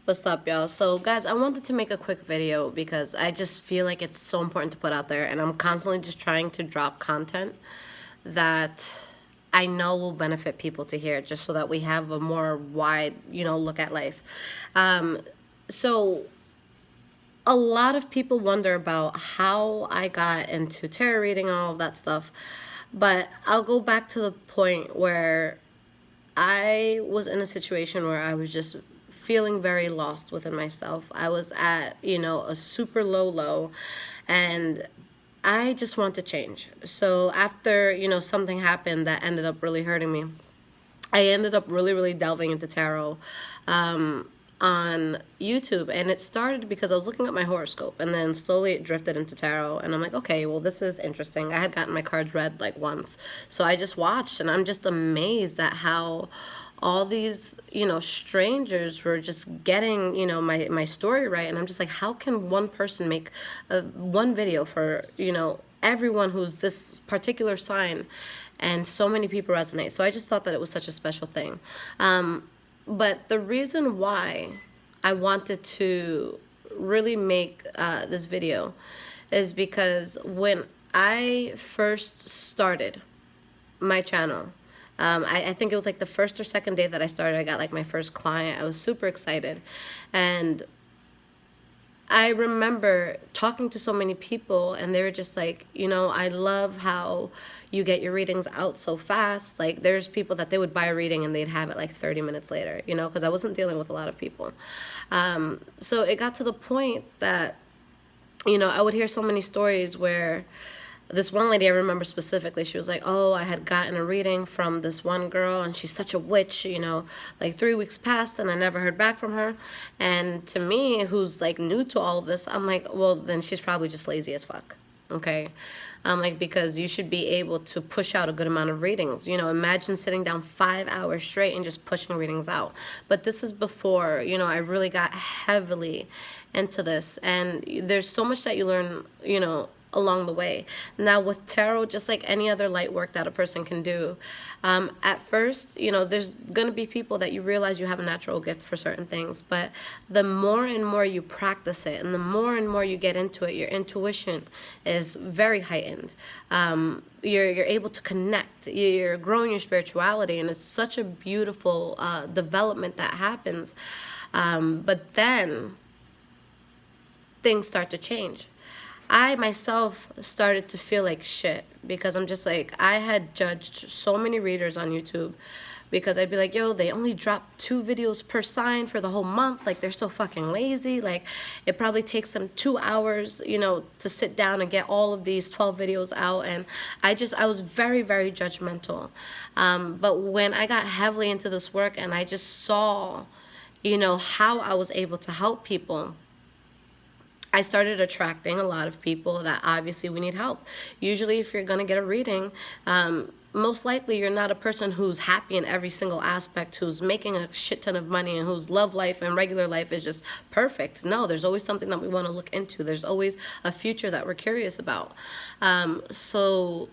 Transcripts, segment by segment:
What's up, y'all? So, guys, I wanted to make a quick video because I just feel like it's so important to put out there, and I'm constantly just trying to drop content that I know will benefit people to hear, just so that we have a more wide, look at life. Um, so, a lot of people wonder about how I got into tarot reading and all of that stuff, but I'll go back to the point where I was in a situation where I was just feeling very lost within myself. I was at, a super low, and I just want to change. So after, something happened that ended up really hurting me, I ended up really, really delving into tarot on YouTube. And it started because I was looking at my horoscope, and then slowly it drifted into tarot. And I'm like, okay, well, this is interesting. I had gotten my cards read like once. So I just watched, and I'm just amazed at how all these, strangers were just getting, my story right. And I'm just like, how can one person make one video for, everyone who's this particular sign, and so many people resonate. So I just thought that it was such a special thing. But the reason why I wanted to really make this video is because when I first started my channel, I think it was like the first or second day that I started, I got like my first client. I was super excited. And I remember talking to so many people, and they were just like, I love how you get your readings out so fast. Like, there's people that they would buy a reading and they'd have it like 30 minutes later, because I wasn't dealing with a lot of people. So it got to the point that, I would hear so many stories where this one lady, I remember specifically, she was like, oh, I had gotten a reading from this one girl, and she's such a witch, like 3 weeks passed and I never heard back from her. And to me, who's like new to all of this, I'm like, well, then she's probably just lazy as fuck. Okay. I'm like, because you should be able to push out a good amount of readings. Imagine sitting down 5 hours straight and just pushing readings out. But this is before, I really got heavily into this. And there's so much that you learn, along the way. Now with tarot, just like any other light work that a person can do, at first, there's going to be people that you realize you have a natural gift for certain things, but the more and more you practice it, and the more and more you get into it, your intuition is very heightened. You're able to connect, you're growing your spirituality, and it's such a beautiful development that happens. But then things start to change. I myself started to feel like shit, because I'm just like, I had judged so many readers on YouTube, because I'd be like, yo, they only drop 2 videos per sign for the whole month. Like, they're so fucking lazy. Like, it probably takes them 2 hours, to sit down and get all of these 12 videos out. And I was very, very judgmental. But when I got heavily into this work, and I just saw, how I was able to help people, I started attracting a lot of people that obviously we need help. Usually if you're going to get a reading, most likely you're not a person who's happy in every single aspect, who's making a shit ton of money, and whose love life and regular life is just perfect. No, there's always something that we want to look into. There's always a future that we're curious about. So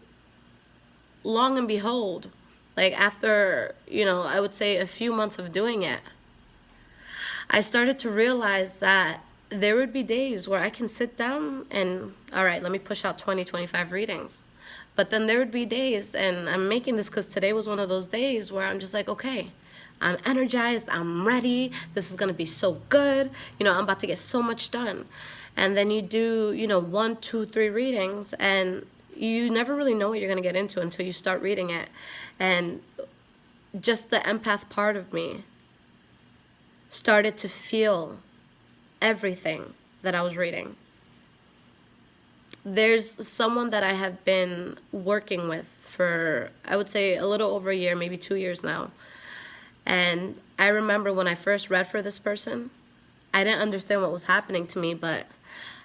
long and behold, like after, I would say a few months of doing it, I started to realize that there would be days where I can sit down and, all right, let me push out 20, 25 readings. But then there would be days, and I'm making this because today was one of those days where I'm just like, okay, I'm energized, I'm ready, this is going to be so good, I'm about to get so much done. And then you do, 1, 2, 3 readings, and you never really know what you're going to get into until you start reading it. And just the empath part of me started to feel everything that I was reading. There's someone that I have been working with for, I would say, a little over a year, maybe 2 years now. And I remember when I first read for this person, I didn't understand what was happening to me, but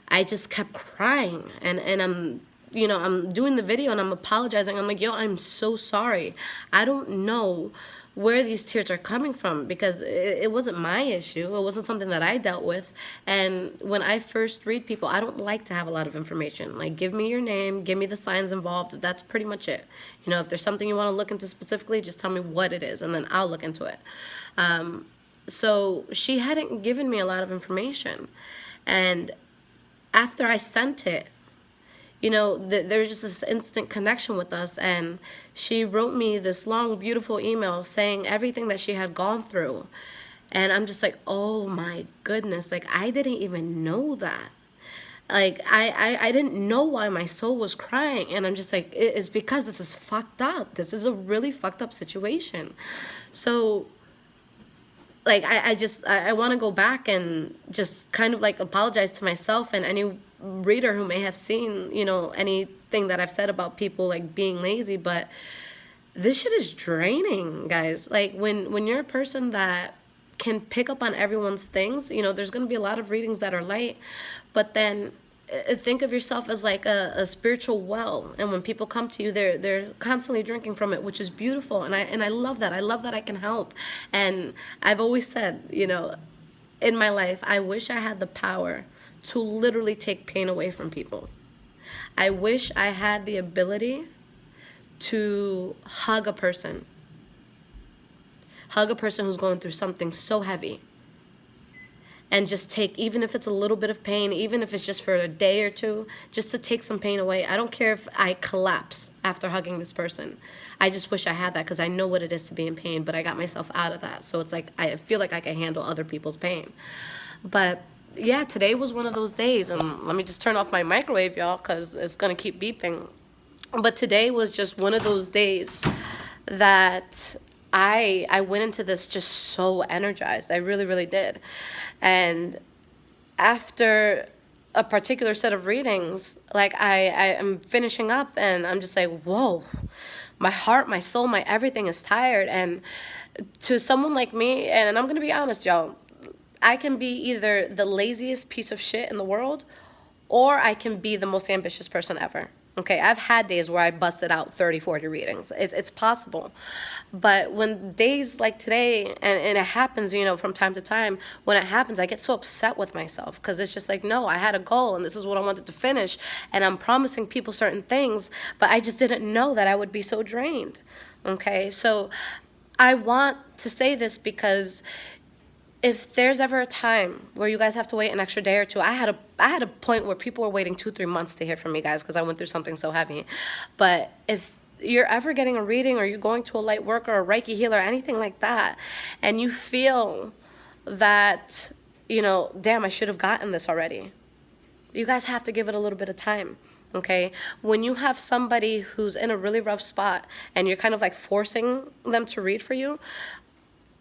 I just kept crying. And I'm doing the video and I'm apologizing. I'm like, yo, I'm so sorry. I don't know where these tears are coming from, because it wasn't my issue. It wasn't something that I dealt with. And when I first read people, I don't like to have a lot of information. Like, give me your name, give me the signs involved. That's pretty much it. If there's something you want to look into specifically, just tell me what it is, and then I'll look into it. So she hadn't given me a lot of information. And after I sent it, there's just this instant connection with us. And she wrote me this long, beautiful email saying everything that she had gone through. And I'm just like, oh my goodness, like I didn't even know that. Like I didn't know why my soul was crying. And I'm just like, it's because this is fucked up. This is a really fucked up situation. So like I want to go back and just kind of like apologize to myself and any reader who may have seen anything that I've said about people like being lazy. But this shit is draining, guys. Like when you're a person that can pick up on everyone's things, there's going to be a lot of readings that are light, but then think of yourself as like a spiritual well, and when people come to you, they're constantly drinking from it, which is beautiful. And I love that. I love that I can help. And I've always said, in my life, I wish I had the power to literally take pain away from people. I wish I had the ability to hug a person who's going through something so heavy, and just take, even if it's a little bit of pain, even if it's just for a day or two, just to take some pain away. I don't care if I collapse after hugging this person. I just wish I had that, because I know what it is to be in pain, but I got myself out of that. So it's like I feel like I can handle other people's pain. But yeah, today was one of those days. And let me just turn off my microwave, y'all, because it's going to keep beeping. But today was just one of those days that I went into this just so energized. I really, really did. And after a particular set of readings, like I am finishing up, and I'm just like, whoa, my heart, my soul, my everything is tired. And to someone like me, and I'm going to be honest, y'all, I can be either the laziest piece of shit in the world, or I can be the most ambitious person ever. Okay, I've had days where I busted out 30, 40 readings. It's possible. But when days like today, and it happens, from time to time, when it happens, I get so upset with myself, because it's just like, no, I had a goal, and this is what I wanted to finish, and I'm promising people certain things, but I just didn't know that I would be so drained. Okay, so I want to say this because if there's ever a time where you guys have to wait an extra day or two, I had a point where people were waiting 2-3 months to hear from me, guys, because I went through something so heavy. But if you're ever getting a reading, or you're going to a light work or a Reiki healer, anything like that, and you feel that, damn, I should have gotten this already, you guys have to give it a little bit of time. Okay, when you have somebody who's in a really rough spot and you're kind of like forcing them to read for you,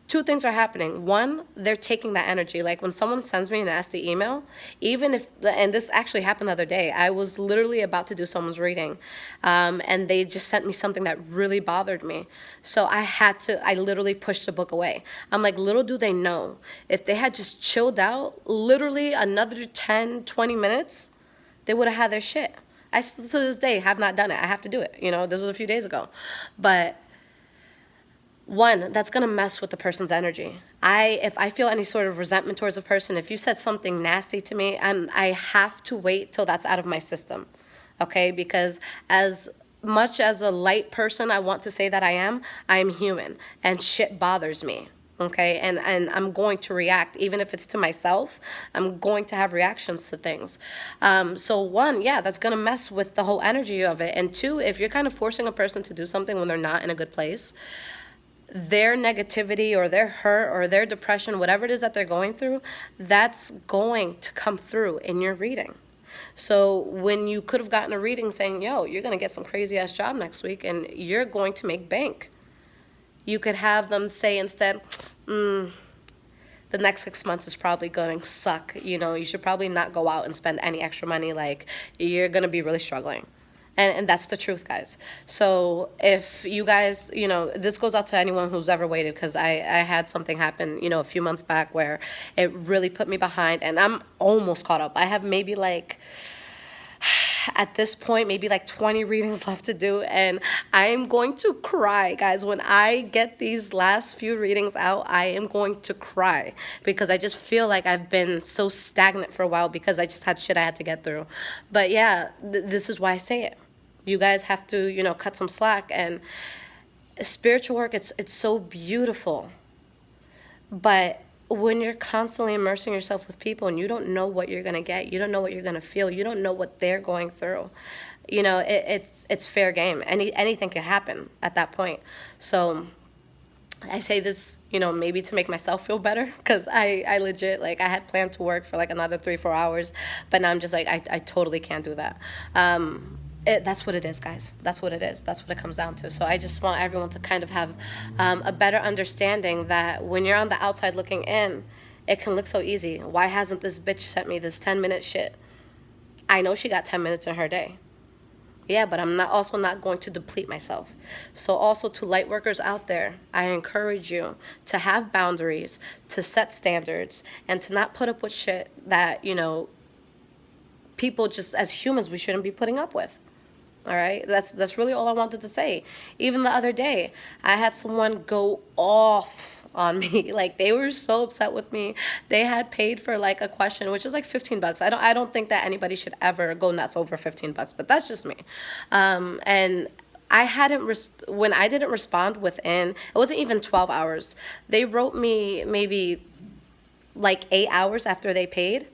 two things are happening. One, they're taking that energy. Like when someone sends me a nasty email, even if, and this actually happened the other day, I was literally about to do someone's reading, and they just sent me something that really bothered me. So I literally pushed the book away. I'm like, little do they know, if they had just chilled out, literally another 10, 20 minutes, they would have had their shit. I still, to this day, have not done it. I have to do it. This was a few days ago. But one, that's going to mess with the person's energy. If I feel any sort of resentment towards a person, if you said something nasty to me, I have to wait till that's out of my system, okay? Because as much as a light person I want to say that I'm human, and shit bothers me, okay? And I'm going to react, even if it's to myself. I'm going to have reactions to things. So one, yeah, that's going to mess with the whole energy of it. And two, if you're kind of forcing a person to do something when they're not in a good place, their negativity or their hurt or their depression, whatever it is that they're going through, that's going to come through in your reading. So when you could have gotten a reading saying, yo, you're going to get some crazy ass job next week and you're going to make bank, you could have them say instead, the next 6 months is probably going to suck. You should probably not go out and spend any extra money. Like, you're going to be really struggling. And that's the truth, guys. So if you guys, this goes out to anyone who's ever waited, because I had something happen, a few months back where it really put me behind, and I'm almost caught up. I have maybe at this point, maybe 20 readings left to do, and I am going to cry, guys. When I get these last few readings out, I am going to cry, because I just feel like I've been so stagnant for a while, because I just had shit I had to get through. But yeah, this is why I say it. You guys have to, cut some slack. And spiritual work, it's so beautiful. But when you're constantly immersing yourself with people and you don't know what you're going to get, you don't know what you're going to feel, you don't know what they're going through, it's fair game. Anything can happen at that point. So I say this, maybe to make myself feel better, because I legit, like, I had planned to work for like another 3-4 hours, but now I'm just like, I totally can't do that. That's what it is, guys. That's what it is. That's what it comes down to. So I just want everyone to kind of have a better understanding that when you're on the outside looking in, it can look so easy. Why hasn't this bitch sent me this 10-minute shit? I know she got 10 minutes in her day. Yeah, but I'm also not going to deplete myself. So also, to light workers out there, I encourage you to have boundaries, to set standards, and to not put up with shit that, people, just as humans, we shouldn't be putting up with. All right, that's really all I wanted to say. Even the other day, I had someone go off on me. Like, they were so upset with me. They had paid for like a question, which is like $15. I don't think that anybody should ever go nuts over $15, but that's just me. And I when I didn't respond within, it wasn't even 12 hours. They wrote me maybe like 8 hours after they paid.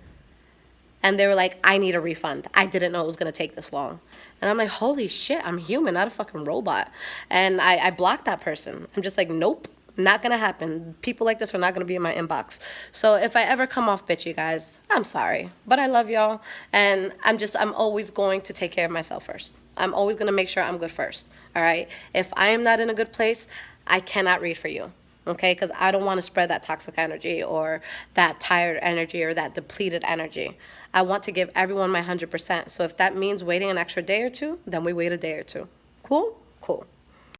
And they were like, I need a refund. I didn't know it was going to take this long. And I'm like, holy shit, I'm human, not a fucking robot. And I blocked that person. I'm just like, nope, not going to happen. People like this are not going to be in my inbox. So if I ever come off bitchy, guys, I'm sorry. But I love y'all. And I'm always going to take care of myself first. I'm always going to make sure I'm good first. All right? If I am not in a good place, I cannot read for you. Okay, because I don't want to spread that toxic energy or that tired energy or that depleted energy. I want to give everyone my 100%. So if that means waiting an extra day or two, then we wait a day or two. Cool?